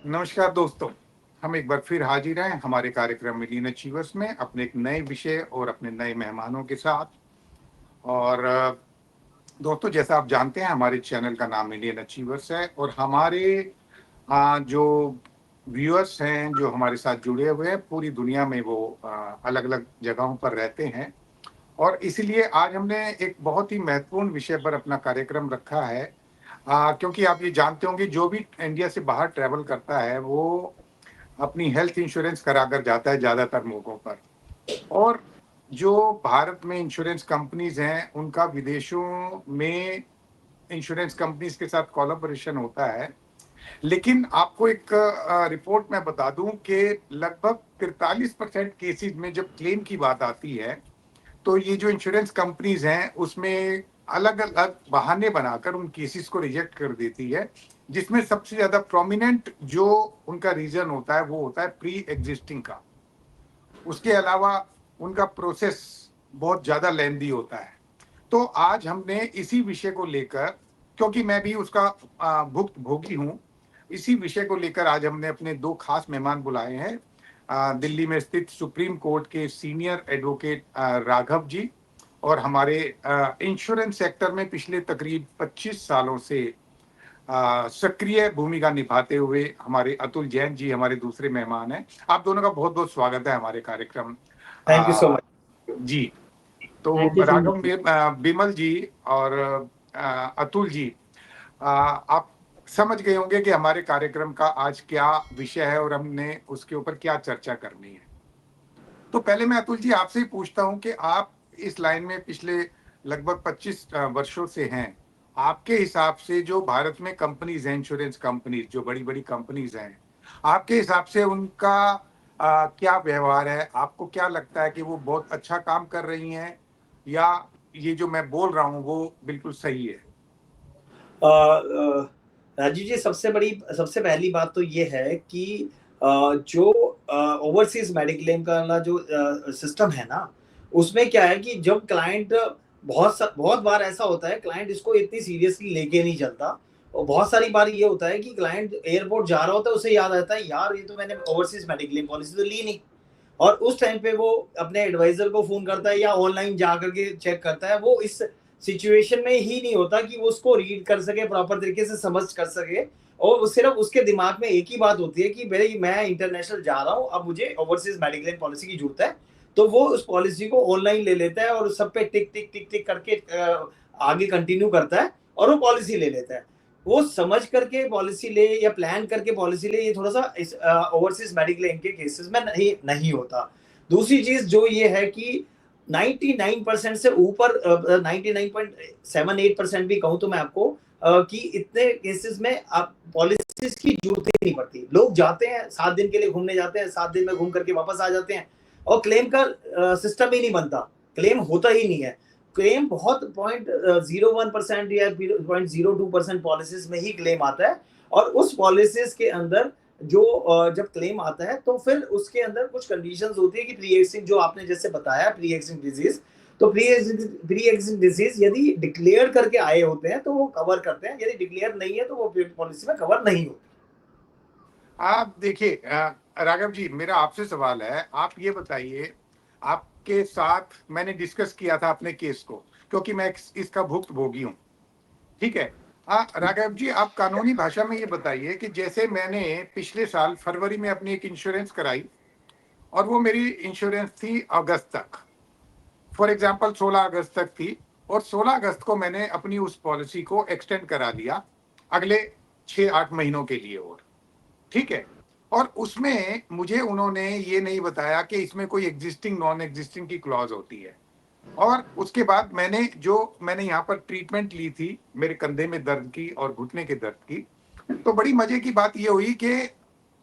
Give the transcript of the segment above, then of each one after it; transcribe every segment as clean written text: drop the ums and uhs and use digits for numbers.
नमस्कार दोस्तों। हम एक बार फिर हाजिर हैं हमारे कार्यक्रम मिलियन अचीवर्स में अपने एक नए विषय और अपने नए मेहमानों के साथ। और दोस्तों, जैसा आप जानते हैं हमारे चैनल का नाम मिलियन अचीवर्स है और हमारे जो व्यूअर्स हैं जो हमारे साथ जुड़े हुए हैं पूरी दुनिया में, वो अलग अलग जगहों पर रहते हैं। और इसीलिए आज हमने एक बहुत ही महत्वपूर्ण विषय पर अपना कार्यक्रम रखा है। क्योंकि आप ये जानते होंगे, जो भी इंडिया से बाहर ट्रैवल करता है वो अपनी हेल्थ इंश्योरेंस कराकर जाता है ज़्यादातर मौकों पर। और जो भारत में इंश्योरेंस कंपनीज हैं उनका विदेशों में इंश्योरेंस कंपनीज के साथ कोलैबोरेशन होता है। लेकिन आपको एक रिपोर्ट मैं बता दूं कि लगभग 43% केसेस में जब क्लेम की बात आती है तो ये जो इंश्योरेंस कंपनीज हैं उसमें अलग अलग बहाने बनाकर उन केसेस को रिजेक्ट कर देती है, जिसमें सबसे ज्यादा प्रोमिनेंट जो उनका रीजन होता है वो होता है प्री एग्जिस्टिंग का। उसके अलावा उनका प्रोसेस बहुत ज्यादा लेंदी होता है। तो आज हमने इसी विषय को लेकर, क्योंकि मैं भी उसका भुक्त भोगी हूँ, इसी विषय को लेकर आज हमने अपने दो खास मेहमान बुलाए हैं। दिल्ली में स्थित सुप्रीम कोर्ट के सीनियर एडवोकेट राघव जी, और हमारे इंश्योरेंस सेक्टर में पिछले तकरीब 25 सालों से सक्रिय भूमिका निभाते हुए हमारे अतुल जैन जी हमारे दूसरे मेहमान हैं। आप दोनों का बहुत बहुत स्वागत है हमारे कार्यक्रम। Thank you so ah, much. जी। तो thank you so Raghav, much. Bimal ji और अतुल जी, आप समझ गए होंगे कि हमारे कार्यक्रम का आज क्या विषय है और हमने उसके ऊपर क्या चर्चा करनी है। तो पहले मैं अतुल जी आपसे ही पूछता हूं कि आप इस लाइन में पिछले लगभग 25 वर्षों से हैं। आपके हिसाब से जो भारत में कंपनीज हैं, इंश्योरेंस कंपनीज जो बड़ी बड़ी कंपनीज हैं, आपके हिसाब से उनका क्या व्यवहार है? आपको क्या लगता है कि वो बहुत अच्छा काम कर रही हैं, या ये जो मैं बोल रहा हूँ वो बिल्कुल सही है? राजीव जी, सबसे पहली बात तो ये है कि जो ओवरसीज मेडिक्लेम का वाला जो सिस्टम है ना, उसमें क्या है कि जब क्लाइंट बहुत बार ऐसा होता है, क्लाइंट इसको इतनी सीरियसली लेके नहीं चलता। और बहुत सारी बार ये होता है कि क्लाइंट एयरपोर्ट जा रहा होता है, उसे याद आता है यार ये तो मैंने ओवरसीज मेडिक्लेम पॉलिसी तो ली नहीं। और उस टाइम पे वो अपने एडवाइजर को फोन करता है या ऑनलाइन जा करके चेक करता है। वो इस सिचुएशन में ही नहीं होता कि वो उसको रीड कर सके, प्रॉपर तरीके से समझ कर सके। और वो सिर्फ उसके दिमाग में एक ही बात होती है कि भाई मैं इंटरनेशनल जा रहा हूँ, अब मुझे ओवरसीज मेडिक्लेम पॉलिसी की जरूरत है। तो वो उस पॉलिसी को ऑनलाइन ले लेता है और सब पे टिक टिक टिक टिक करके आगे कंटिन्यू करता है और वो पॉलिसी ले लेता है। वो समझ करके पॉलिसी ले या प्लान करके पॉलिसी ले, ये थोड़ा सा इस ओवरसीज मेडिक्लेम के केसेस में नहीं नहीं होता। दूसरी चीज जो ये है कि 99% से ऊपर 99.78% भी कहूं तो मैं आपको कि इतने केसेस में आप पॉलिसीज की जरूरत ही नहीं पड़ती। लोग जाते हैं 7 दिन के लिए घूमने जाते हैं, 7 दिन में घूम करके वापस आ जाते हैं और क्लेम का सिस्टम ही नहीं बनता, क्लेम होता ही नहीं है। क्लेम बहुत 0.01% या 0.02% पॉलिसीज में ही क्लेम आता है। और उस पॉलिसीज के अंदर जो जब क्लेम आता है तो फिर उसके अंदर कुछ कंडीशंस होती है कि प्री एक्सिस्टिंग, जो आपने जैसे बताया प्री एक्सिस्टिंग डिजीज, तो प्री एक्सिस्टिंग डिजीज यदि डिक्लेयर करके आए होते हैं तो वो कवर करते हैं, यदि डिक्लेयर नहीं है तो वो पॉलिसी में कवर नहीं होते। आप देखिए, राघव जी, मेरा आपसे सवाल है। आप ये बताइए, आपके साथ मैंने डिस्कस किया था अपने केस को, क्योंकि मैं इसका भुक्त भोगी हूँ। ठीक है। राघव जी, आप कानूनी भाषा में ये बताइए कि जैसे मैंने पिछले साल फरवरी में अपनी एक इंश्योरेंस कराई, और वो मेरी इंश्योरेंस थी अगस्त तक। फॉर एग्जाम्पल 16 अगस्त तक थी, और 16 अगस्त को मैंने अपनी उस पॉलिसी को एक्सटेंड करा लिया अगले 6-8 महीनों के लिए। और ठीक है। और उसमें मुझे उन्होंने ये नहीं बताया कि इसमें कोई एग्जिस्टिंग नॉन एग्जिस्टिंग की क्लॉज होती है। और उसके बाद मैंने यहाँ पर ट्रीटमेंट ली थी मेरे कंधे में दर्द की और घुटने के दर्द की। तो बड़ी मजे की बात ये हुई कि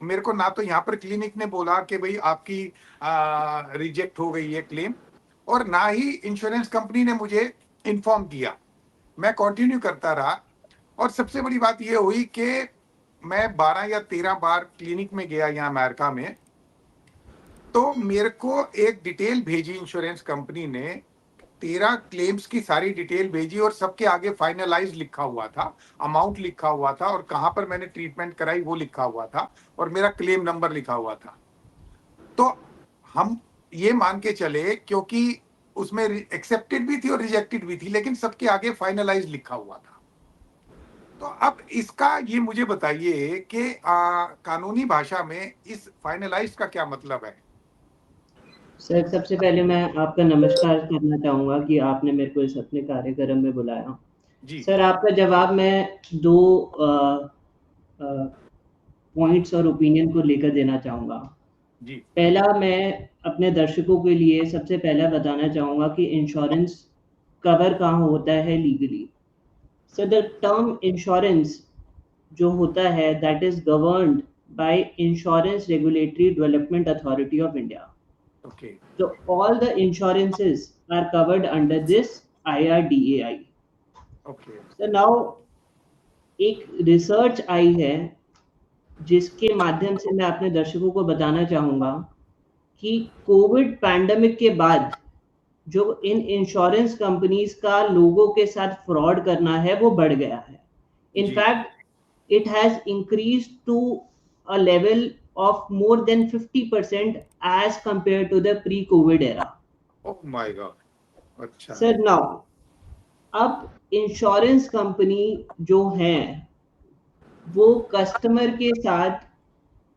मेरे को ना तो यहाँ पर क्लिनिक ने बोला कि भाई आपकी रिजेक्ट हो गई है क्लेम, और ना ही इंश्योरेंस कंपनी ने मुझे इन्फॉर्म किया। मैं कंटिन्यू करता रहा। और सबसे बड़ी बात ये हुई कि मैं 12 या 13 बार क्लिनिक में गया यहाँ अमेरिका में। तो मेरे को एक डिटेल भेजी इंश्योरेंस कंपनी ने 13 क्लेम्स की सारी डिटेल भेजी और सबके आगे फाइनलाइज लिखा हुआ था, अमाउंट लिखा हुआ था और कहाँ पर मैंने ट्रीटमेंट कराई वो लिखा हुआ था और मेरा क्लेम नंबर लिखा हुआ था। तो हम ये मान के चले, क्योंकि उसमें एक्सेप्टेड भी थी और रिजेक्टेड भी थी, लेकिन सबके आगे फाइनलाइज लिखा हुआ था। तो अब इसका ये मुझे बताइए कि कानूनी भाषा में इस फाइनलाइज का क्या मतलब है? सर, सबसे पहले मैं आपका नमस्कार करना चाहूँगा कि आपने मेरे को इस अपने कार्यक्रम में बुलाया। जी। सर, आपका जवाब मैं 2 पॉइंट्स और ओपिनियन को लेकर देना चाहूँगा। जी। पहला, मैं अपने दर्शकों के लिए सबसे पहला बताना चाहूँगा कि इंश्योरेंस कवर कहाँ होता है legally. So the term insurance जो होता है that is governed by insurance regulatory development authority of India. Okay. So all the insurances are covered under this IRDAI. Okay. So now एक रिसर्च आई है जिसके माध्यम से मैं अपने दर्शकों को बताना चाहूँगा कि कोविड पैंडेमिक के बाद जो इन इंश्योरेंस कंपनीज का लोगों के साथ फ्रॉड करना है वो बढ़ गया है। In जी। fact, it has increased to a level of more than 50% as compared to the pre-COVID era. Oh my God. अच्छा। सर नाउ अब इंश्योरेंस कंपनी जो हैं वो कस्टमर के साथ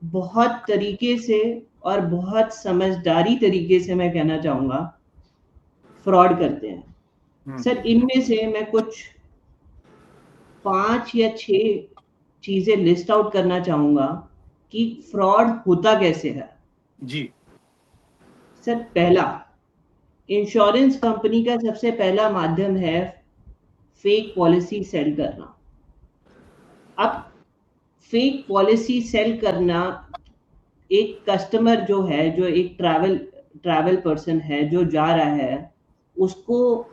बहुत तरीके से और बहुत समझदारी तरीके से मैं कहना चाहूँगा फ्रॉड करते हैं। सर इनमें से मैं कुछ 5 या 6 चीज़ें लिस्ट आउट करना चाहूँगा कि फ्रॉड होता कैसे है। जी। सर पहला, इंश्योरेंस कंपनी का सबसे पहला माध्यम है फेक पॉलिसी सेल करना। अब फेक पॉलिसी सेल करना, एक कस्टमर जो है, जो एक ट्रैवल पर्सन है जो जा रहा है, उसको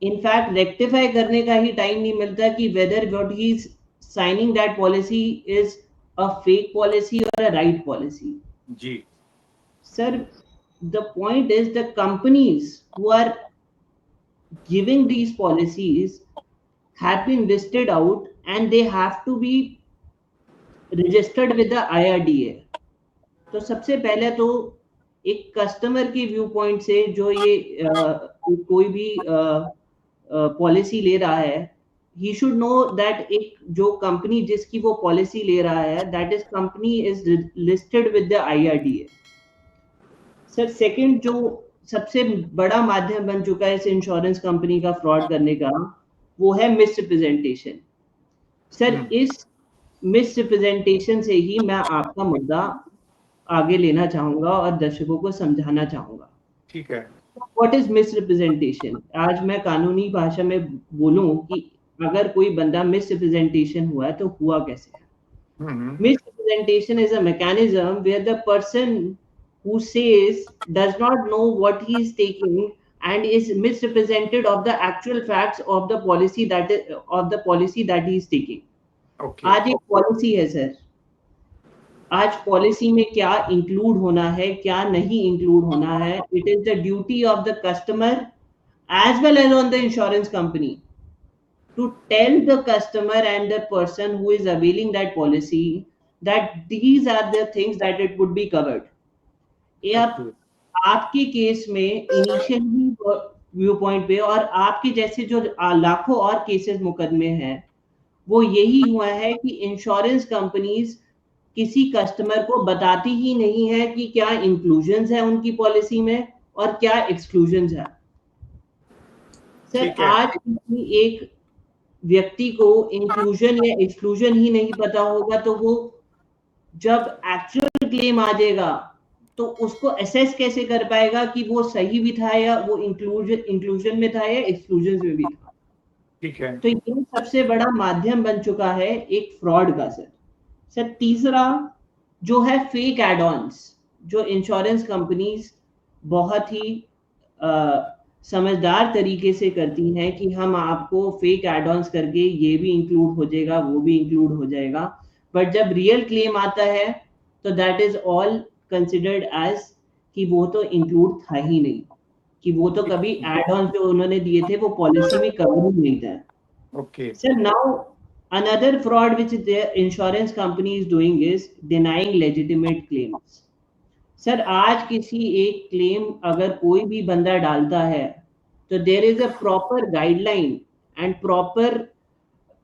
इनफैक्ट रेक्टिफाई करने का ही टाइम नहीं मिलता कि whether what he is signing that policy is a fake policy और अ राइट पॉलिसी। जी। Sir the point is the companies who are giving these policies have been listed out and they have to be registered with the IRDA. तो सबसे पहले तो एक customer के view point से जो ये कोई भी पॉलिसी ले रहा है, ही शुड नो दैट एक जो कंपनी जिसकी वो पॉलिसी ले रहा है that is company is listed with the IRDA. Sir second जो सबसे बड़ा माध्यम बन चुका है इस इंश्योरेंस कंपनी का फ्रॉड करने का, वो है मिस रिप्रेजेंटेशन। सर इस मिस रिप्रेजेंटेशन से ही मैं आपका मुद्दा आगे लेना चाहूंगा और दर्शकों को समझाना चाहूंगा। ठीक है। What is miss representation? आज मैं कानूनी भाषा में बोलूं कि अगर कोई बंदा मिस रिप्रेजेंटेशन हुआ है तो हुआ कैसे है। Misrepresentation is a mechanism where the person who says does not know what he is taking and is misrepresented of the actual facts of the policy that he is taking. Okay. आज एक policy है sir, आज policy में क्या include होना है, क्या नहीं इंक्लूड होना है, it is the duty of the customer as well as on the insurance company to tell the customer and the person who is availing that policy that these are the things that it would be covered. ये आपके case में initially view point पे और आपके जैसे जो लाखों और केसेस मुकदमे हैं वो यही हुआ है कि इंश्योरेंस कंपनीज किसी कस्टमर को बताती ही नहीं है कि क्या इंक्लूजन्स है उनकी पॉलिसी में और क्या एक्सक्लूजन्स है। सर आज एक व्यक्ति को इंक्लूजन या एक्सक्लूजन ही नहीं पता होगा तो वो जब एक्चुअल क्लेम आ जाएगा तो उसको असेस कैसे कर पाएगा कि वो सही भी था या वो इंक्लूजन में था या एक्सक्लूजन में भी था। ठीक है। तो ये सबसे बड़ा माध्यम बन चुका है एक फ्रॉड का। सर तीसरा जो है फेक एड ऑन्स, जो इंश्योरेंस कंपनीज बहुत ही समझदार तरीके से करती हैं कि हम आपको फेक एड ऑन्स करके ये भी इंक्लूड हो जाएगा वो भी इंक्लूड हो जाएगा, बट जब रियल क्लेम आता है तो that is all considered as कि वो तो इंक्लूड था ही नहीं। कि वो तो कभी एड ऑन जो उन्होंने दिए थे वो पॉलिसी में कवर ही नहीं था. Okay. Sir, now another fraud which the insurance company is doing is denying legitimate claims. Sir आज किसी एक क्लेम अगर कोई भी बंदा डालता है तो there is a proper guideline and proper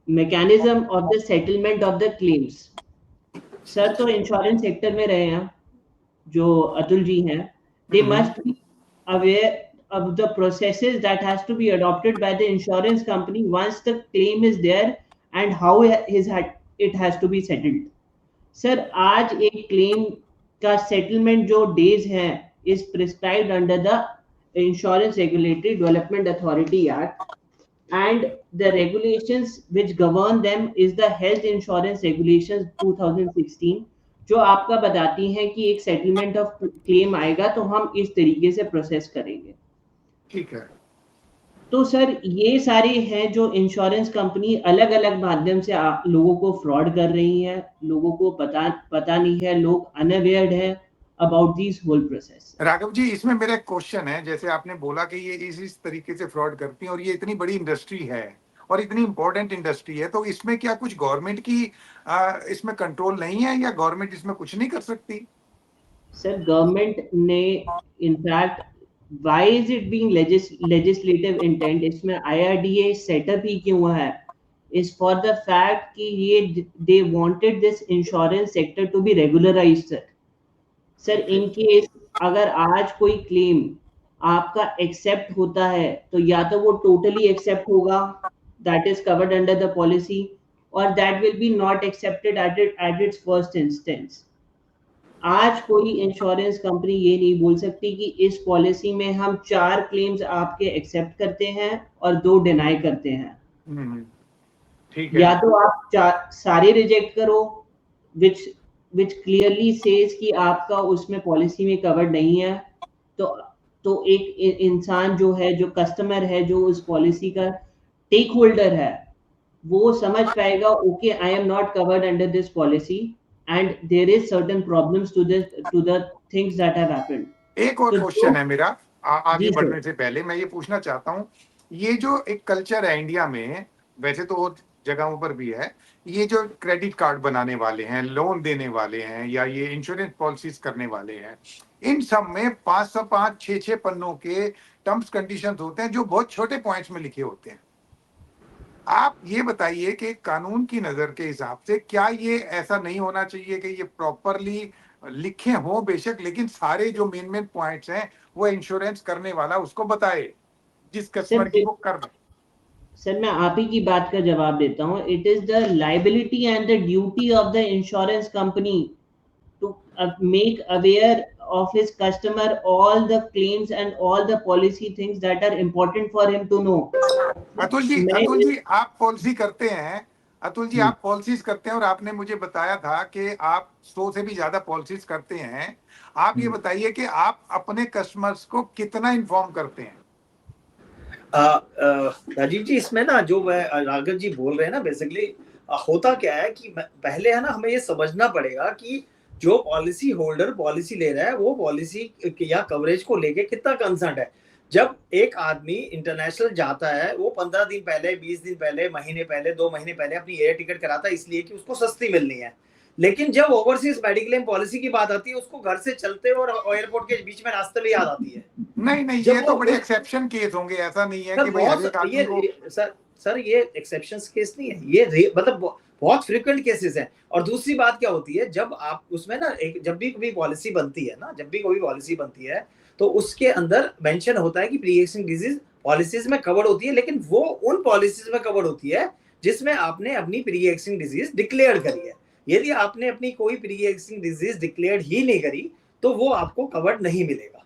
mechanism of the settlement of the claims. Sir तो इंश्योरेंस सेक्टर में रहे हैं जो अतुल जी हैं, they must be aware of the processes that has to be adopted by the insurance company once the claim is there and how it has to be settled. Sir आज एक claim का settlement जो days हैं is prescribed under the Insurance Regulatory Development Authority Act, and the regulations which govern them is the Health Insurance Regulations 2016, जो आपका बताती हैं कि एक सेटलमेंट ऑफ क्लेम आएगा तो हम इस तरीके से प्रोसेस करेंगे. ठीक है. तो सर ये सारे हैं जो इंश्योरेंस कंपनी अलग अलग माध्यम से लोगों को फ्रॉड कर रही हैं. लोगों को पता नहीं है, लोग अनअवेयर्ड है about this whole process. Raghav ji, इसमें मेरा एक क्वेश्चन है. जैसे आपने बोला कि ये इस तरीके से फ्रॉड करती हैं और ये इतनी बड़ी इंडस्ट्री है और इतनी इंपॉर्टेंट इंडस्ट्री है, तो इसमें क्या कुछ गवर्नमेंट की इसमें कंट्रोल नहीं है या गवर्नमेंट इसमें कुछ नहीं कर सकती? सर गवर्नमेंट ने in fact why is it being legislative intent, इसमें IRDA सेटअप ही क्यों है, is for the fact कि ये they wanted this insurance sector to be regularized. Sir in case अगर आज कोई क्लेम आपका एक्सेप्ट होता है तो या तो वो टोटली एक्सेप्ट होगा, that is covered under the policy, और that will be not accepted at its first instance. आज कोई इंश्योरेंस कंपनी ये नहीं बोल सकती कि इस पॉलिसी में हम 4 क्लेम्स आपके एक्सेप्ट करते हैं और 2 डिनाई करते हैं. ठीक है. या तो आप सारे रिजेक्ट करो which clearly says कि आपका उसमें पॉलिसी में कवर्ड नहीं है, तो एक इंसान जो है, जो कस्टमर है, जो उस पॉलिसी का टेक होल्डर है, वो समझ पाएगा okay I am not covered under this policy and there is certain problems to the things that have happened. एक और क्वेश्चन है मेरा आगे जी बढ़ने से पहले. मैं ये पूछना चाहता हूँ, ये जो एक कल्चर है इंडिया में, वैसे तो और जगहों पर भी है, ये जो क्रेडिट कार्ड बनाने वाले हैं, लोन देने वाले हैं या ये इंश्योरेंस पॉलिसीज करने वाले हैं, इन सब में 505 6 पन्नों के टर्म्स कंडीशंस होते हैं जो बहुत छोटे पॉइंट्स में लिखे होते हैं. आप ये बताइए कि कानून की नजर के हिसाब से क्या ये ऐसा नहीं होना चाहिए कि ये प्रॉपरली लिखे हों बेशक, लेकिन सारे जो मेन पॉइंट्स हैं वो इंश्योरेंस करने वाला उसको बताए जिस कस्टमर की वो कर रहे. सर मैं आप ही की बात का जवाब देता हूँ. It is the liability and the duty of the insurance company to make aware of his customer all the claims and all the policy things that are important for him to know. Atul ji आप policy करते हैं. अतुल जी आप policies करते हैं और आपने मुझे बताया था कि आप 100 से भी ज्यादा पॉलिसीज करते हैं. आप ये बताइए कि आप अपने कस्टमर्स को कितना इन्फॉर्म करते हैं? राजीव जी, इसमें ना जो राघव जी बोल रहे हैं ना, बेसिकली होता क्या है कि पहले है ना हमें ये समझना पड़ेगा कि जो पॉलिसी होल्डर पॉलिसी ले रहा है वो पॉलिसी या कवरेज को लेके कितना कंसर्न है. जब एक आदमी इंटरनेशनल जाता है, वो 15 दिन पहले, 20 दिन पहले, महीने पहले, 2 महीने पहले अपनी एयर टिकट कराता है इसलिए कि उसको सस्ती मिलनी है. लेकिन जब ओवरसीज मेडिक्लेम पॉलिसी की बात आती है, उसको घर से चलते और एयरपोर्ट के बीच में रास्ते में याद आती है. नहीं ये तो बड़े एक्सेप्शन केस होंगे. ऐसा नहीं है कि भाई हर एक आदमी को. सर ये एक्सेप्शंस केस नहीं है, ये मतलब बहुत फ्रीक्वेंट केसेस हैं. और दूसरी बात क्या होती है, जब आप उसमें ना जब भी कोई पॉलिसी बनती है तो उसके अंदर मेंशन होता है कि प्री एक्जिस्टिंग डिजीज पॉलिसीज में कवर्ड होती है, लेकिन वो उन पॉलिसीज में कवर्ड होती है जिसमें आपने अपनी प्री एक्जिस्टिंग डिजीज डिक्लेयर करी है. यदि आपने अपनी कोई प्री एक्जिस्टिंग डिजीज डिक्लेयर ही नहीं करी तो वो आपको कवर्ड नहीं मिलेगा.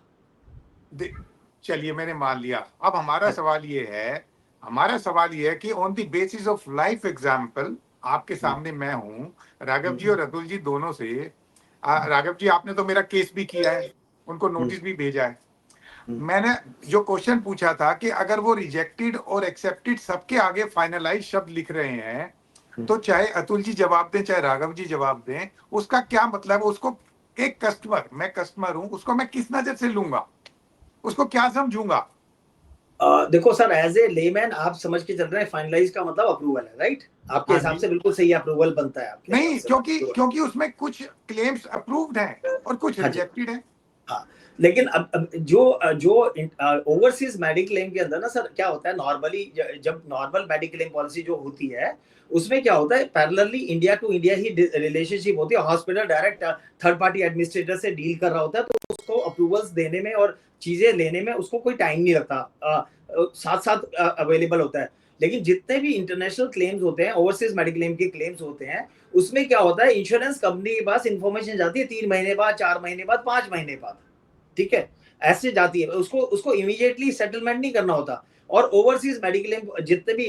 चलिए मैंने मान लिया. अब हमारा सवाल ये है कि on the basis of life example, आपके सामने मैं हूं, राघव जी और अतुल जी दोनों से. राघव जी आपने तो मेरा केस भी किया है, उनको नोटिस भी भेजा है. मैंने जो क्वेश्चन पूछा था कि अगर वो रिजेक्टेड और एक्सेप्टेड सबके आगे फाइनलाइज शब्द लिख रहे हैं, तो चाहे अतुल जी जवाब दें चाहे राघव जी जवाब दें, उसका क्या मतलब है? उसको एक कस्टमर, मैं कस्टमर हूं, उसको मैं किस नजर से लूंगा? उसको क्या समझूंगा? देखो सर, एज ए लेमैन आप समझ के चल रहे हैं फाइनलाइज का मतलब अप्रूवल है, राइट? आपके हाँ हिसाब जी। से बिल्कुल सही अप्रूवल बनता है आपके नहीं, हिसाब से। क्योंकि उसमें कुछ क्लेम्स अप्रूव्ड हैं और कुछ हाँ जी। रिजेक्टेड हैं। हाँ, लेकिन अब जो ओवरसीज मेडिक्लेम के अंदर ना सर क्या होता है, नॉर्मली जब नॉर्मल मेडिक्लेम पॉलिसी जो होती है उसमें क्या होता है, पैरेलली इंडिया टू इंडिया ही रिलेशनशिप होती है। Hospital direct third party administrator से डील कर रहा होता है, तो उसको अप्रूवल्स देने में और चीजें लेने में उसको कोई टाइम नहीं लगता, साथ साथ अवेलेबल होता है। लेकिन जितने भी इंटरनेशनल क्लेम्स होते हैं, ओवरसीज मेडिक्लेम के क्लेम्स होते हैं, उसमें क्या होता है, इंश्योरेंस कंपनी के पास इंफॉर्मेशन जाती है 3 महीने बाद, 4 महीने बाद, 5 महीने बाद, ठीक है, ऐसे जाती है। उसको इमीडिएटली सेटलमेंट नहीं करना होता। और ओवरसीज मेडिक्लेम जितने भी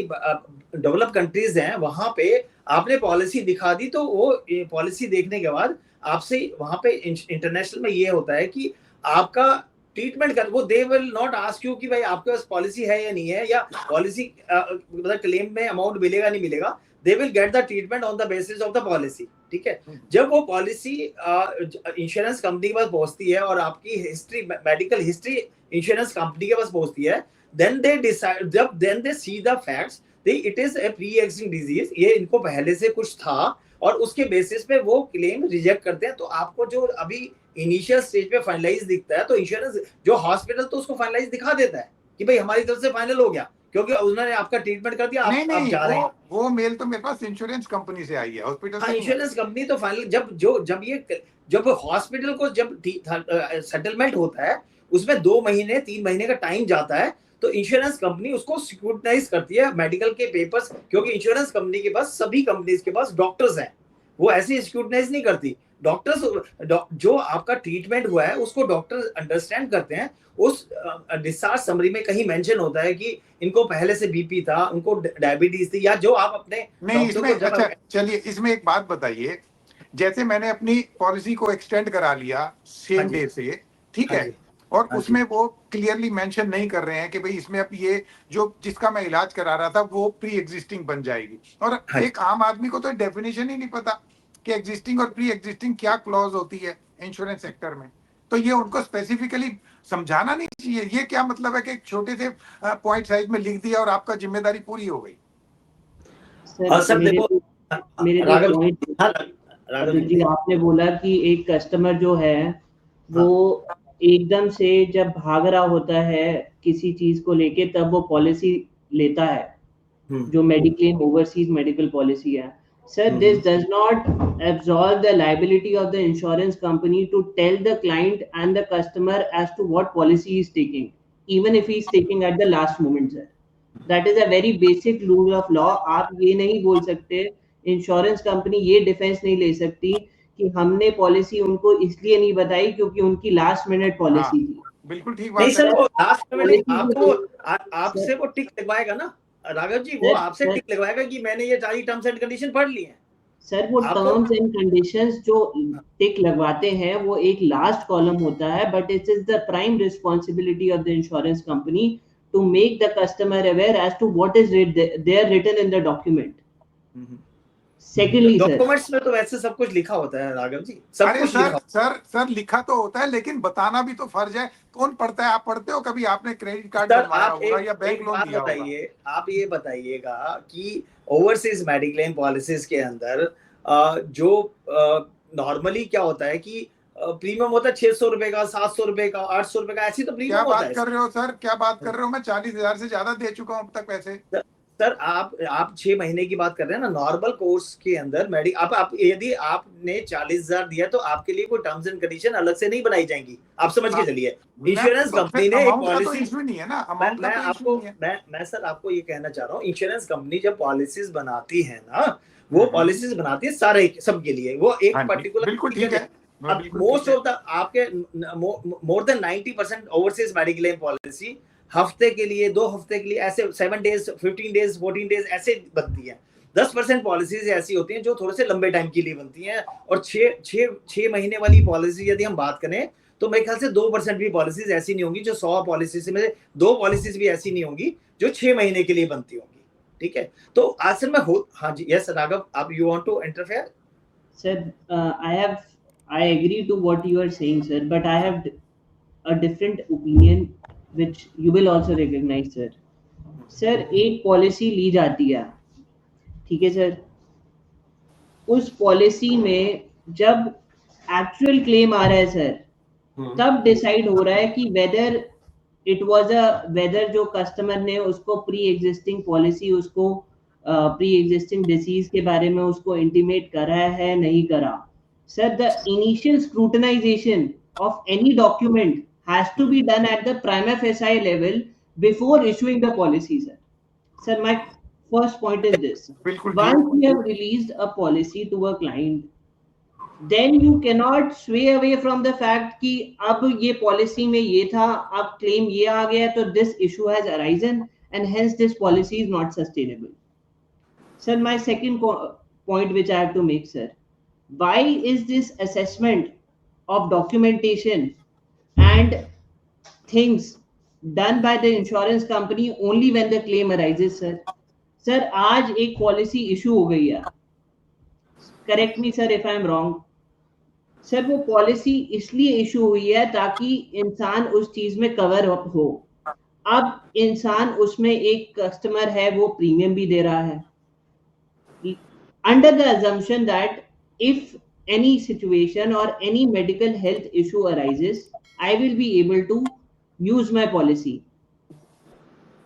डेवलप कंट्रीज हैं वहां पे आपने पॉलिसी दिखा दी, तो वो पॉलिसी देखने के बाद आपसे वहां पे इंटरनेशनल में ये होता है कि आपका ट्रीटमेंट कर, वो दे विल नॉट आस्क यू कि भाई आपके पास पॉलिसी है या नहीं है, या पॉलिसी मतलब क्लेम में अमाउंट मिलेगा नहीं मिलेगा। They will get the treatment on the basis of the policy, ठीक है। जब वो पॉलिसी इंश्योरेंस कंपनी के पास पहुंचती है और आपकी history, medical history insurance company के पास पहुंचती है, देन दे डिसाइड, जब then they see the facts, it is a pre existing disease, ये इनको पहले से कुछ था, और उसके बेसिस पे वो क्लेम रिजेक्ट करते हैं। तो आपको जो अभी इनिशियल स्टेज पे फाइनलाइज दिखता है, तो इंश्योरेंस जो हॉस्पिटल तो उसको फाइनलाइज दिखा देता है कि भाई हमारी तरफ से फाइनल हो गया, क्योंकि उन्होंने आपका ट्रीटमेंट कर दिया, आप जा रहे हैं। वो मेल तो मेरे पास इंश्योरेंस कंपनी से आई है, हॉस्पिटल हाँ, से इंश्योरेंस कंपनी तो फाइनल जब हॉस्पिटल को जब सेटलमेंट होता है, उसमें 2 महीने 3 महीने का टाइम जाता है, तो इंश्योरेंस कंपनी उसको स्क्रूटनाइज करती है मेडिकल के पेपर्स, क्योंकि इंश्योरेंस कंपनी के पास, सभी कंपनीज के पास डॉक्टर्स हैं, वो ऐसे स्क्रूटनाइज नहीं करती। डॉक्टर्स जो आपका ट्रीटमेंट हुआ है उसको डॉक्टर अंडरस्टैंड करते हैं। उस डिस्चार्ज समरी में कहीं मेंशन होता है कि इनको पहले से बीपी था, उनको डायबिटीज थी, या जो आप अपने नहीं, इसमें अच्छा चलिए, इसमें एक बात बताइए, जैसे मैंने अपनी पॉलिसी को एक्सटेंड करा लिया सेम डे से, ठीक है, और उसमें वो क्लियरली मेंशन नहीं कर रहे हैं कि भाई इसमें अब ये जो जिसका मैं इलाज करा रहा था वो प्री एग्जिस्टिंग बन जाएगी, और एक आम आदमी को तो डेफिनेशन ही नहीं पता कि एग्जिस्टिंग और प्री एग्जिस्टिंग क्या क्लॉज होती है इंश्योरेंस सेक्टर में। तो ये उनको स्पेसिफिकली समझाना नहीं चाहिए। ये क्या मतलब है कि एक छोटे से पॉइंट साइज में लिख दिया और आपका जिम्मेदारी पूरी हो गई। सर देखो, राघव जी, आपने बोला कि एक कस्टमर जो है वो एकदम से जब भाग रहा होता है किसी चीज को लेके, तब वो पॉलिसी लेता है, जो मेडिक्लेम ओवरसीज मेडिकल पॉलिसी है। Sir, this does not absolve the liability of the insurance company to tell the client and the customer as to what policy he is taking, even if he is taking at the last moment, sir. That is a very basic rule of law. आप ये नहीं बोल सकते, insurance company ये defence नहीं ले सकती कि हमने पॉलिसी उनको इसलिए नहीं बताई क्योंकि उनकी लास्ट मिनट पॉलिसी थी। बिल्कुल ठीक बात है। नहीं सर, वो लास्ट मिनट आपसे वो टिक लगवाएगा ना राघव जी, वो आपसे टिक लगवाएगा कि मैंने ये सारी टर्म्स एंड कंडीशन पढ़ ली हैं। सर वो टर्म्स एंड कंडीशंस जो टिक लगवाते हैं वो एक लास्ट कॉलम होता है, but it is the prime responsibility of the insurance company to make the customer aware as to what is there written in the document. Secondly, documents में तो वैसे सब कुछ लिखा होता है राघव जी, सब कुछ लिखा। सर लिखा तो होता है, लेकिन बताना भी तो फर्ज है। कौन पढ़ता है? आप पढ़ते हो कभी? आपने क्रेडिट कार्ड बनवाया होगा या बैंक लोन लिया होगा। आप ये बताइएगा कि ओवरसीज मेडिक्लेम पॉलिसीज के अंदर जो नॉर्मली क्या होता है कि प्रीमियम होता है 600 रुपए का, 700 रुपए का, 800 रुपए का, ऐसी तो प्रीमियम होता है। क्या बात कर रहे हो सर? क्या बात कर रहे हो? मैं 40,000 से ज्यादा दे चुका हूं अब तक पैसे। सर आप 6 महीने की बात कर रहे हैं ना, नॉर्मल कोर्स के अंदर आप यदि आपने 40,000 दिया तो आपके लिए कोई टर्म्स एंड कंडीशन अलग से नहीं बनाई जाएंगी, आप समझ के चलिए। इंश्योरेंस कंपनी ने एक पॉलिसी इशू नहीं है ना, मैं सर आपको ये कहना चाह रहा हूँ, इंश्योरेंस कंपनी जब पॉलिसीज बनाती है ना, वो पॉलिसीज बनाती है सारे सबके लिए, वो एक पर्टिकुलर, बिल्कुल ठीक है। मोस्ट ऑफ द आपके more than 90% overseas mediclaim policy हफ्ते के लिए, 2 हफ्ते के लिए, ऐसे 7 डेज, 15 डेज, 14 डेज ऐसे बनती है। 10% पॉलिसीज ऐसी होती हैं जो थोड़े से लंबे टाइम के लिए बनती हैं, और 6 महीने वाली पॉलिसी यदि हम बात करें तो मेरे ख्याल से 2% भी पॉलिसीज ऐसी नहीं होंगी, जो 100 पॉलिसीज में 2 पॉलिसीज भी ऐसी नहीं होंगी जो 6 महीने के लिए बनती होंगी, ठीक है। तो असल में हाँ जी, यस राघव, आप you want to interfere? Sir, I agree to what you are saying, sir, but I have a different opinion which you will also recognize, sir. Sir एक पॉलिसी ली जाती है, ठीक है सर, उस पॉलिसी में जब एक्चुअल क्लेम आ रहा है सर, तब डिसाइड हो रहा है कि वेदर जो कस्टमर ने उसको प्री एग्जिस्टिंग पॉलिसी, उसको प्री एग्जिस्टिंग डिसीज के बारे में उसको इंटीमेट करा है नहीं करा. Sir the initial scrutinization of any document has to be done at the prima facie level before issuing the policy, sir. Sir, my first point is this. Once you have released a policy to a client, then you cannot sway away from the fact कि अब ये policy में ये था, अब claim ये आ गया, तो this issue has arisen and hence this policy is not sustainable. Sir, my second point which I have to make, sir, why is this assessment of documentation and things done by the insurance company only when the claim arises, sir? Sir, आज एक policy issue हो गई है. Correct me, sir, if I am wrong. Sir वो policy इसलिए issue हुई है ताकि इंसान उस चीज में कवर अप हो. अब इंसान उसमें एक कस्टमर है, वो प्रीमियम भी दे रहा है under the assumption that if any situation or any medical health issue arises, I will be able to use my policy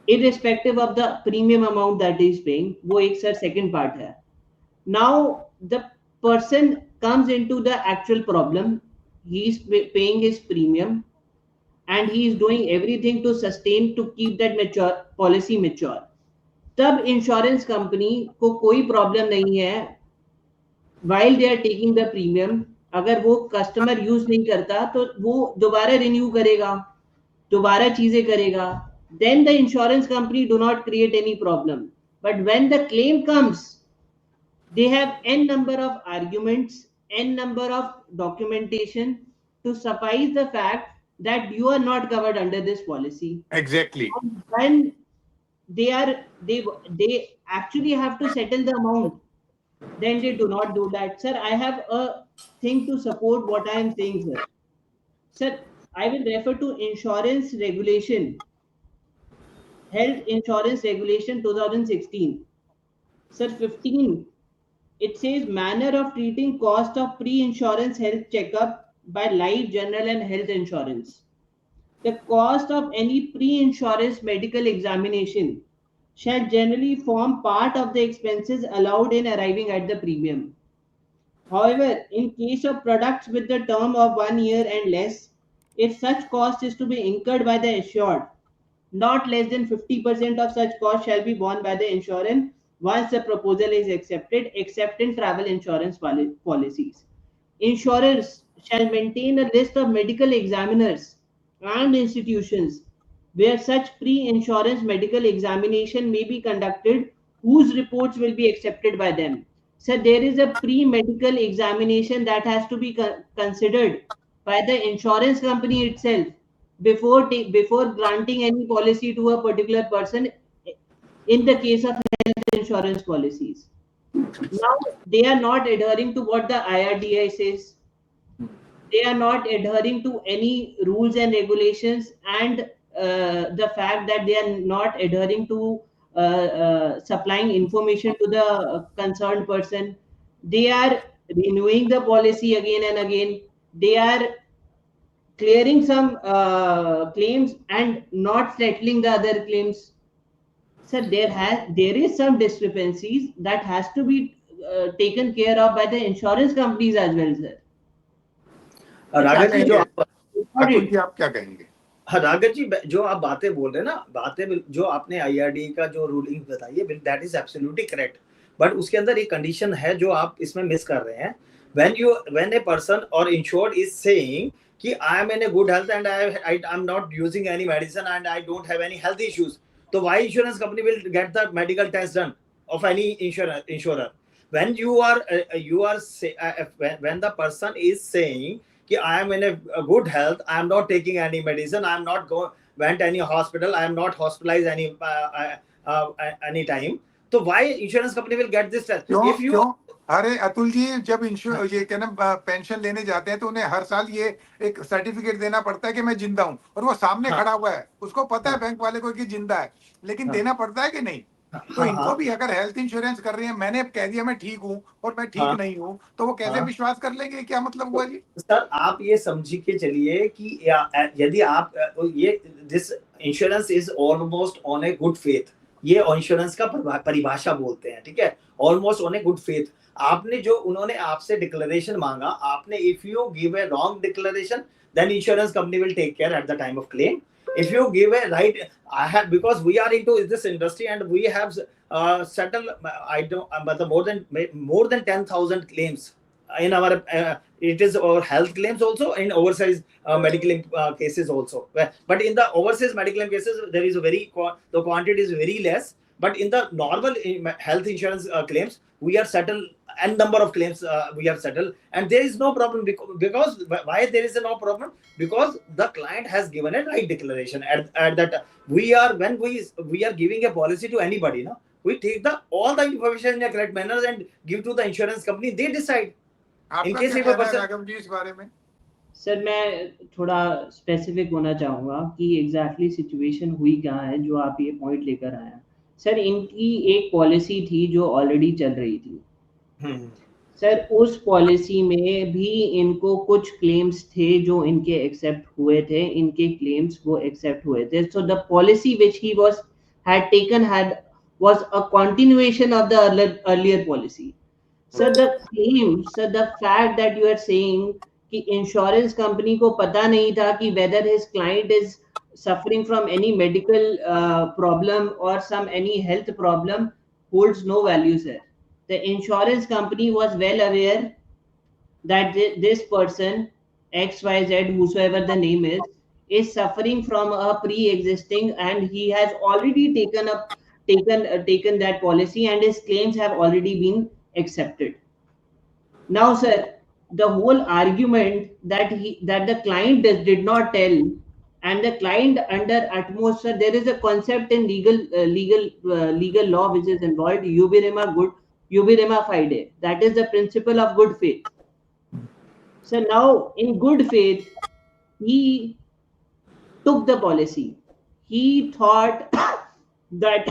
irrespective of the premium amount that he is paying. वो एक sir second part है. Now the person comes into the actual problem. He is paying his premium and he is doing everything to sustain to keep that policy mature. तब insurance company को कोई problem नहीं है while they are taking the premium. अगर वो customer use नहीं करता तो वो दोबारा रिन्यू करेगा, दोबारा चीजें करेगा. Then the insurance company do not create any problem. But when the claim comes, they have n number of arguments, n number of documentation to suffice the fact that you are not covered under this policy. Exactly. And when they actually have to settle the amount, then they do not do that. Sir, I have a thing to support what I am saying, sir. Sir, I will refer to insurance regulation, health insurance regulation 2016. Sir, 15. It says manner of treating cost of pre-insurance health checkup by life, general and health insurance. The cost of any pre-insurance medical examination shall generally form part of the expenses allowed in arriving at the premium. However, in case of products with the term of 1 year and less, if such cost is to be incurred by the insured, not less than 50% of such cost shall be borne by the insurance once the proposal is accepted, except in travel insurance policies. Insurers shall maintain a list of medical examiners and institutions where such pre-insurance medical examination may be conducted, whose reports will be accepted by them. So there is a pre-medical examination that has to be considered by the insurance company itself before granting any policy to a particular person in the case of health insurance policies. Now, they are not adhering to what the IRDAI says. They are not adhering to any rules and regulations, and the fact that they are not adhering to supplying information to the concerned person. They are renewing the policy again and again. They are clearing some claims and not settling the other claims. Sir, there is some discrepancies that has to be taken care of by the insurance companies as well, sir. Raghav ji, आप क्या कहेंगे? राघव जी, जो आप बातें बोल रहे हैं ना, बातें जो आपने IRDA का जो रूलिंग बताई है, that is absolutely correct. But उसके अंदर एक कंडीशन है जो आप इसमें मिस कर रहे हैं. when a person or insured is saying कि I am in a good health and I am not using any medicine and I don't have any health issues, so why insurance company will get the medical test done of any insurer? When when the person is saying कि I am in a good health, I am not taking any medicine, I am not went any hospital, I am not hospitalized any time, तो why insurance company will get this test? क्यों If you क्यों? अरे अतुल जी, जब ये क्या नाम pension लेने जाते हैं तो उन्हें हर साल ये एक सर्टिफिकेट देना पड़ता है कि मैं जिंदा हूँ, और वो सामने हाँ खड़ा हुआ है, उसको पता है हाँ बैंक वाले को कि जिंदा है, लेकिन हाँ देना पड़ता है कि नहीं? तो हाँ इनको भी अगर हेल्थ इंश्योरेंस कर रही है, मैंने कह दिया मैं ठीक हूँ और मैं ठीक हाँ नहीं हूँ, तो वो कैसे हाँ। विश्वास कर लेंगे? क्या मतलब हुआ तो जी? सर आप ये समझ के चलिए कि यदि आप ये this insurance is almost on a good faith, ये इंश्योरेंस का परिभाषा बोलते हैं, ठीक है, almost on a good faith. आपने जो उन्होंने आपसे डिक्लेरेशन मांगा, आपने if you give a wrong declaration then insurance company will take care at the time of claim. If you give a right, I have, because we are into this industry and we have settled, I don't, but more than 10,000 claims in our it is our health claims also, in overseas medical cases also. But in the overseas medical cases there is a the quantity is very less, but in the normal health insurance claims we are settled, n number of claims we have settled, and there is no problem, because why there is no problem? Because the client has given a right declaration at that we are, when we are giving a policy to anybody, no, we take the all the information in a correct manner and give to the insurance company, they decide. In आपका case क्या if a कहना है person, Raghav ji इस बारे में? Sir मैं थोड़ा specific होना चाहूँगा कि एग्जैक्टली सिचुएशन हुई क्या है जो आप ये पॉइंट लेकर आए हैं। सर इनकी एक पॉलिसी थी जो ऑलरेडी चल रही थी। सर उस पॉलिसी में भी इनको कुछ क्लेम्स थे जो इनके एक्सेप्ट हुए थे, इनके क्लेम्स वो एक्सेप्ट हुए थे। So the policy which he was had taken was a continuation of the earlier policy. So the claim, so the fact that you are saying कि इंश्योरेंस कंपनी को पता नहीं था कि whether his client is suffering from any medical problem or some any health problem holds no value, sir. The insurance company was well aware that this person XYZ, whosoever the name is suffering from a pre-existing, and he has already taken that policy, and his claims have already been accepted. Now, sir, the whole argument that the client did not tell, and the client under utmost, sir, there is a concept in legal law which is involved, Ubirema fide. That is the principle of good faith. So now, in good faith, he took the policy. He thought that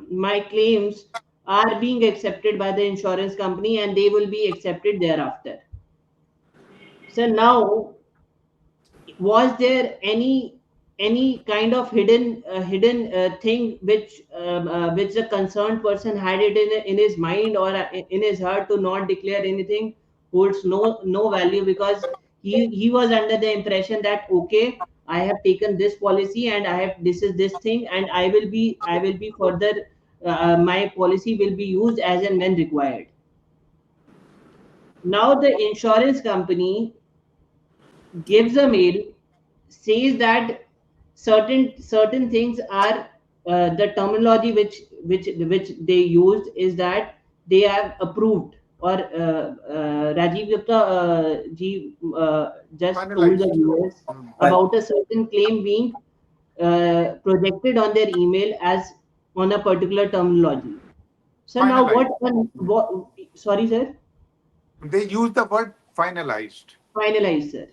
my claims are being accepted by the insurance company and they will be accepted thereafter. So now, was there any kind of hidden thing which the concerned person had it in his mind or in his heart to not declare anything? Holds no value, because he was under the impression that okay, I have taken this policy and this is this thing, and I will be further, my policy will be used as and when required. Now the insurance company gives a mail, says that certain things are, the terminology which they used is that they have approved, or Rajiv Gupta ji just told the Finalized. viewers about a certain claim being projected on their email as on a particular terminology. So now what? Sorry, sir. They use the word finalized. Finalized, sir.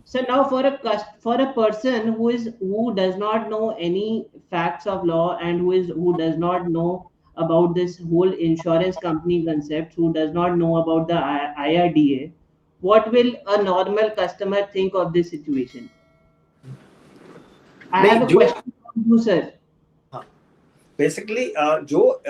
So now for a person who does not know any facts of law, and who does not know about this whole insurance company concept, who does not know about the IRDA, what will a normal customer think of this situation? I have a question for you, sir. Basically जो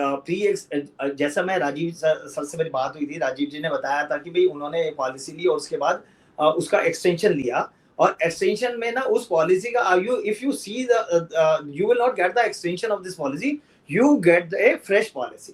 जैसा मैं Rajiv sir से मेरी बात हुई थी, राजीव जी ने बताया था कि भाई उन्होंने पॉलिसी ली और उसके बाद उसका एक्सटेंशन लिया, और एक्सटेंशन में ना उस पॉलिसी का if you see the you will not get the extension of this policy, you get A fresh policy.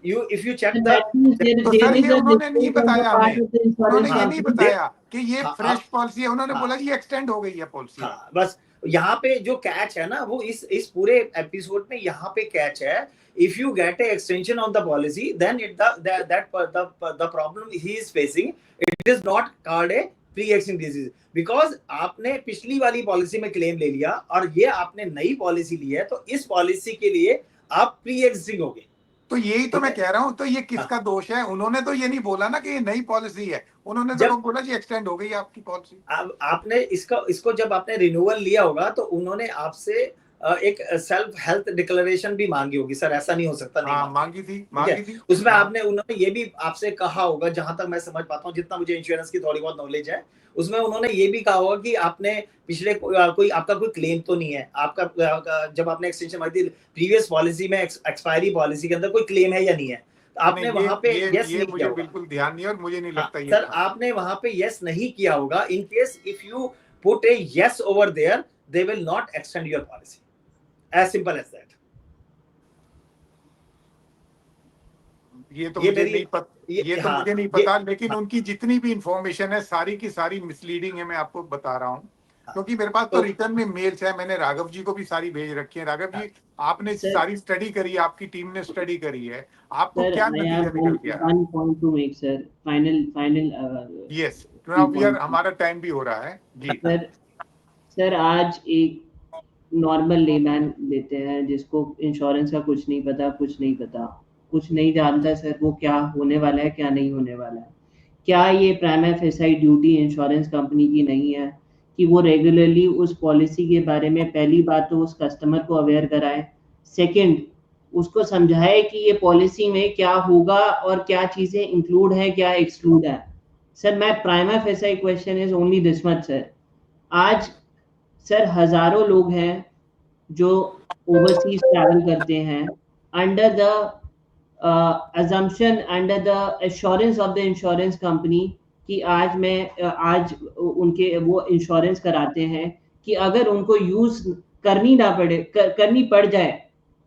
You if you check the तो सर ये उन्होंने नहीं बताया हमें, उन्होंने ये नहीं बताया कि ये फ्रेश पॉलिसी है, उन्होंने बोला कि एक्सटेंड हो गई है पॉलिसी। हाँ, बस यहाँ पे जो कैच है ना, वो इस पूरे एपिसोड में यहाँ पे कैच है, if you get a extension of the policy, then the problem he is facing, it is not called a pre-existing disease, because आपने पिछली वाली पॉलिसी में क्लेम ले लिया और ये आपने नई पॉलिसी ली है, तो इस पॉलिसी के लिए आप प्री एक्जिस्टिंग हो गए। तो यही तो मैं कह रहा हूँ, तो ये किसका दोष है? उन्होंने तो ये नहीं बोला ना कि ये नई पॉलिसी है, उन्होंने तो बोला जी एक्सटेंड हो गई आपकी पॉलिसी। आपने इसको जब आपने रिन्यूअल लिया होगा तो उन्होंने आपसे एक सेल्फ हेल्थ डिक्लेरेशन भी मांगी होगी सर, ऐसा नहीं हो सकता नहीं मांगी थी। उसमें उन्होंने ये भी आपसे कहा होगा, जहां तक मैं समझ पाता हूँ, जितना मुझे इंश्योरेंस की थोड़ी बहुत नॉलेज है, उसमें उन्होंने ये भी कहा होगा कि आपने पिछले कोई आपका कोई क्लेम तो नहीं है, आपका जब आपने एक्सटेंशन मांगी थी प्रीवियस पॉलिसी में, एक्सपायरी पॉलिसी के अंदर कोई क्लेम है या नहीं है, आपने वहां पे यस नहीं किया होगा। बिल्कुल ध्यान नहीं, और मुझे नहीं लगता ये सर आपने वहां पे यस नहीं किया होगा। In case if you put a yes over there, they will not extend your policy, as simple as that. ये तो मुझे नहीं पता, लेकिन उनकी जितनी भी इंफॉर्मेशन है सारी की सारी मिसलीडिंग है, मैं आपको बता रहा हूँ, क्योंकि मेरे पास तो रिटर्न में मेल्स है, मैंने राघव जी को भी सारी भेज रखी है। राघव जी, आपने सारी स्टडी करी है, आपकी टीम ने स्टडी करी है, आपको क्या नतीजा निकल गया? One point to make, sir. Final. Yes. हमारा टाइम भी हो रहा है जी। सर आज एक नॉर्मल लेमैन लेते हैं जिसको इंश्योरेंस का कुछ नहीं पता, कुछ नहीं जानता सर, वो क्या होने वाला है, क्या नहीं होने वाला है। क्या ये prima facie duty insurance company की नहीं है कि वो रेगुलरली उस पॉलिसी के बारे में पहली बात तो उस कस्टमर को अवेयर कराए, सेकंड उसको समझाए कि ये पॉलिसी में क्या होगा और क्या चीजें इंक्लूड है, क्या एक्सक्लूड है। सर मैं prima facie question is only this much sir, आज सर हजारों लोग हैं जो ओवरसीज ट्रैवल करते हैं under the assumption, under the assurance of the insurance company कि आज उनके वो इंश्योरेंस कराते हैं कि अगर उनको यूज करनी पड़ जाए,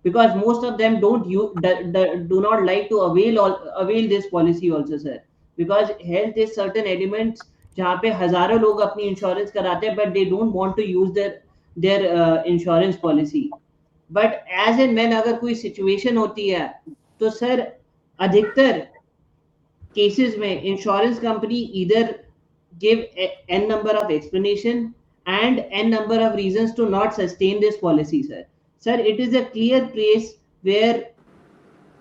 because most of them do not like to avail this policy also sir, because health is certain elements जहाँ पे हजारों लोग अपनी इंश्योरेंस कराते हैं but they don't want to use their insurance policy, but as and when अगर कोई situation होती है तो सर अधिकतर केसेस में insurance company either give n number of explanation and n number of reasons to not sustain this policy sir, it is a clear case where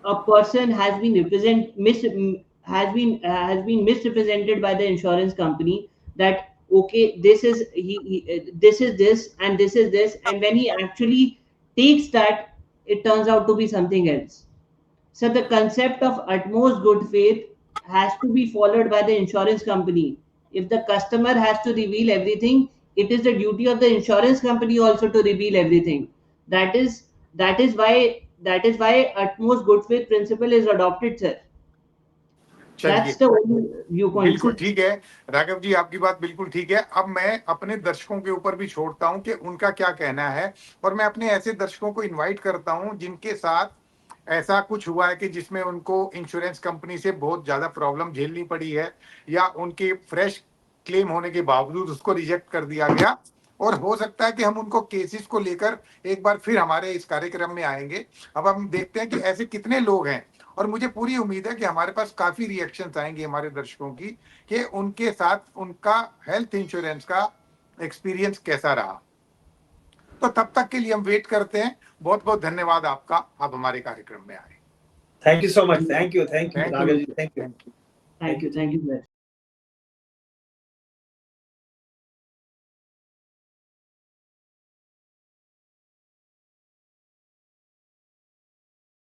a person has been misrepresented by the insurance company that okay this is this and this is this, and when he actually takes that it turns out to be something else. So the concept of utmost good faith has to be followed by the insurance company. If the customer has to reveal everything, it is the duty of the insurance company also to reveal everything. That is why utmost good faith principle is adopted, sir. That's the only viewpoint. बिल्कुल ठीक है राघव जी, आपकी बात बिल्कुल ठीक है। अब मैं अपने दर्शकों के ऊपर भी छोड़ता हूं कि उनका क्या कहना है, और मैं अपने ऐसे दर्शकों को इनवाइट करता हूं जिनके साथ ऐसा कुछ हुआ है कि जिसमें उनको इंश्योरेंस कंपनी से बहुत ज्यादा प्रॉब्लम झेलनी पड़ी है, या उनके फ्रेश क्लेम होने के बावजूद उसको रिजेक्ट कर दिया गया, और हो सकता है कि हम उनको केसेस को लेकर एक बार फिर हमारे इस कार्यक्रम में आएंगे। अब हम देखते हैं कि ऐसे कितने लोग हैं, और मुझे पूरी उम्मीद है कि हमारे पास काफी रिएक्शंस आएंगे हमारे दर्शकों की कि उनके साथ उनका हेल्थ इंश्योरेंस का एक्सपीरियंस कैसा रहा। तो तब तक के लिए हम वेट करते हैं। बहुत बहुत धन्यवाद आपका, आप हमारे कार्यक्रम में आए। Thank you so much. Thank you Raghav ji. Thank you. Thank you, sir.